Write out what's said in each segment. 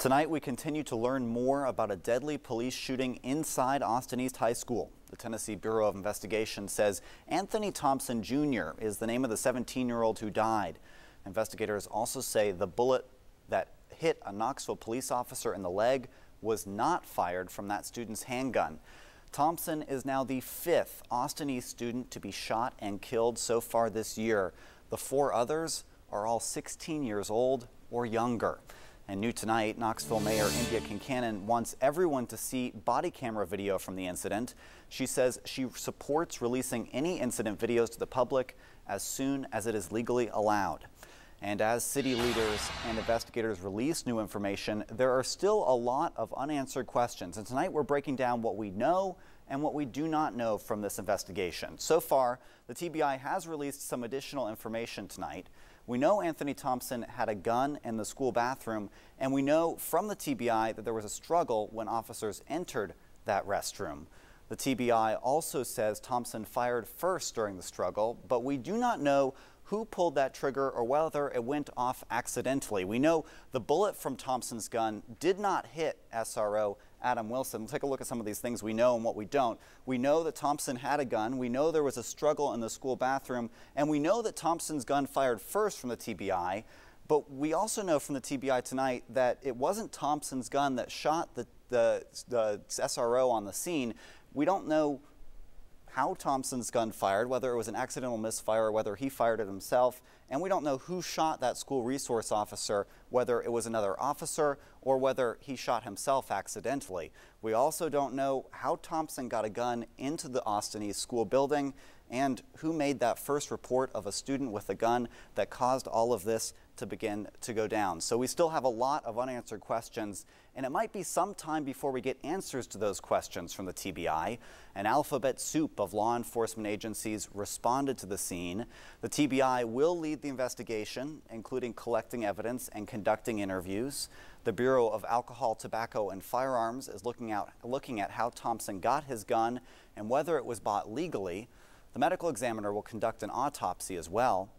Tonight, we continue to learn more about a deadly police shooting inside Austin East High School. The Tennessee Bureau of Investigation says Anthony Thompson Jr. is the name of the 17-year-old who died. Investigators also say the bullet that hit a Knoxville police officer in the leg was not fired from that student's handgun. Thompson is now the 5th Austin East student to be shot and killed so far this year. The 4 others are all 16 years old or younger. And new tonight, Knoxville Mayor India Kincannon wants everyone to see body camera video from the incident. She says she supports releasing any incident videos to the public as soon as it is legally allowed. And as city leaders and investigators release new information, there are still a lot of unanswered questions. And tonight we're breaking down what we know and what we do not know from this investigation. So far, the TBI has released some additional information tonight. We know Anthony Thompson had a gun in the school bathroom, and we know from the TBI that there was a struggle when officers entered that restroom. The TBI also says Thompson fired first during the struggle, but we do not know who pulled that trigger or whether it went off accidentally. We know the bullet from Thompson's gun did not hit SRO Adam Wilson. We'll take a look at some of these things we know and what we don't. We know that Thompson had a gun. We know there was a struggle in the school bathroom. And we know that Thompson's gun fired first from the TBI. But we also know from the TBI tonight that it wasn't Thompson's gun that shot the SRO on the scene. We don't know how Thompson's gun fired, whether it was an accidental misfire or whether he fired it himself. And we don't know who shot that school resource officer, whether it was another officer or whether he shot himself accidentally. We also don't know how Thompson got a gun into the Austin East school building and who made that first report of a student with a gun that caused all of this to begin to go down. So we still have a lot of unanswered questions, and it might be some time before we get answers to those questions from the TBI. An alphabet soup of law enforcement agencies responded to the scene. The TBI will lead the investigation, including collecting evidence and conducting interviews. The Bureau of Alcohol, Tobacco, and Firearms is looking at how Thompson got his gun and whether it was bought legally. The medical examiner will conduct an autopsy as well.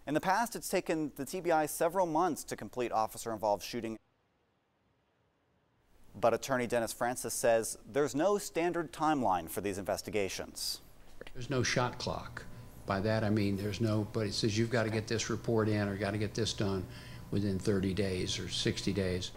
In the past, it's taken the TBI several months to complete officer-involved shooting. But attorney Dennis Francis says there's no standard timeline for these investigations. There's no shot clock. By that, I mean nobody says you've got to get this report in or got to get this done within 30 days or 60 days.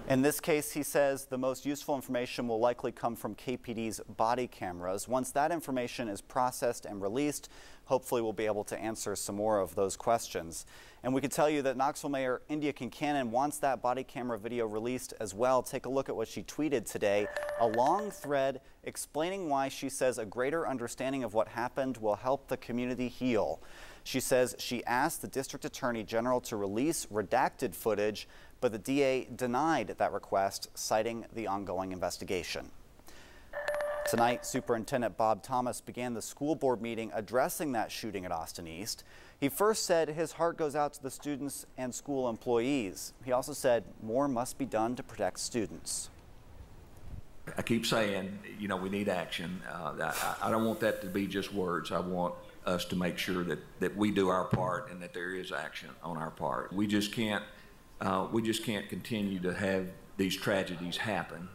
In this case, he says the most useful information will likely come from KPD's body cameras. Once that information is processed and released, hopefully we'll be able to answer some more of those questions. And we can tell you that Knoxville Mayor India Kincannon wants that body camera video released as well. Take a look at what she tweeted today. A long thread explaining why she says a greater understanding of what happened will help the community heal. She says she asked the District Attorney General to release redacted footage, but the DA denied that request, citing the ongoing investigation. Tonight, Superintendent Bob Thomas began the school board meeting addressing that shooting at Austin East. He first said his heart goes out to the students and school employees. He also said more must be done to protect students. I keep saying, you know, we need action. I don't want that to be just words. I want us to make sure that we do our part and that there is action on our part. We just can't continue to have these tragedies happen.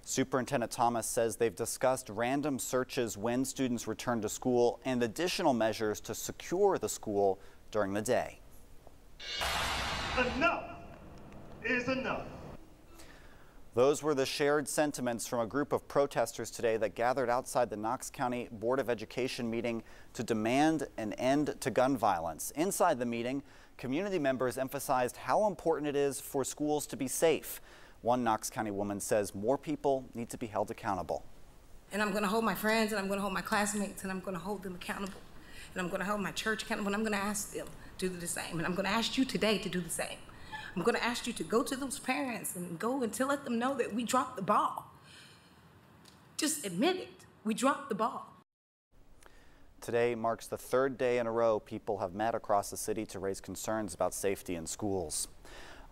Superintendent Thomas says they've discussed random searches when students return to school and additional measures to secure the school during the day. Enough is enough. Those were the shared sentiments from a group of protesters today that gathered outside the Knox County Board of Education meeting to demand an end to gun violence. Inside the meeting, community members emphasized how important it is for schools to be safe. One Knox County woman says more people need to be held accountable. And I'm going to hold my friends, and I'm going to hold my classmates, and I'm going to hold them accountable. And I'm going to hold my church accountable, and I'm going to ask them to do the same. And I'm going to ask you today to do the same. I'm going to ask you to go to those parents and go and to let them know that we dropped the ball. Just admit it. We dropped the ball. Today marks the 3rd day in a row people have met across the city to raise concerns about safety in schools.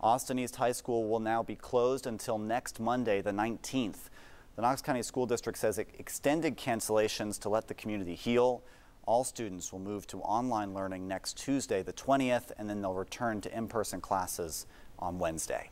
Austin East High School will now be closed until next Monday, the 19th. The Knox County School District says it extended cancellations to let the community heal. All students will move to online learning next Tuesday, the 20th, and then they'll return to in-person classes on Wednesday.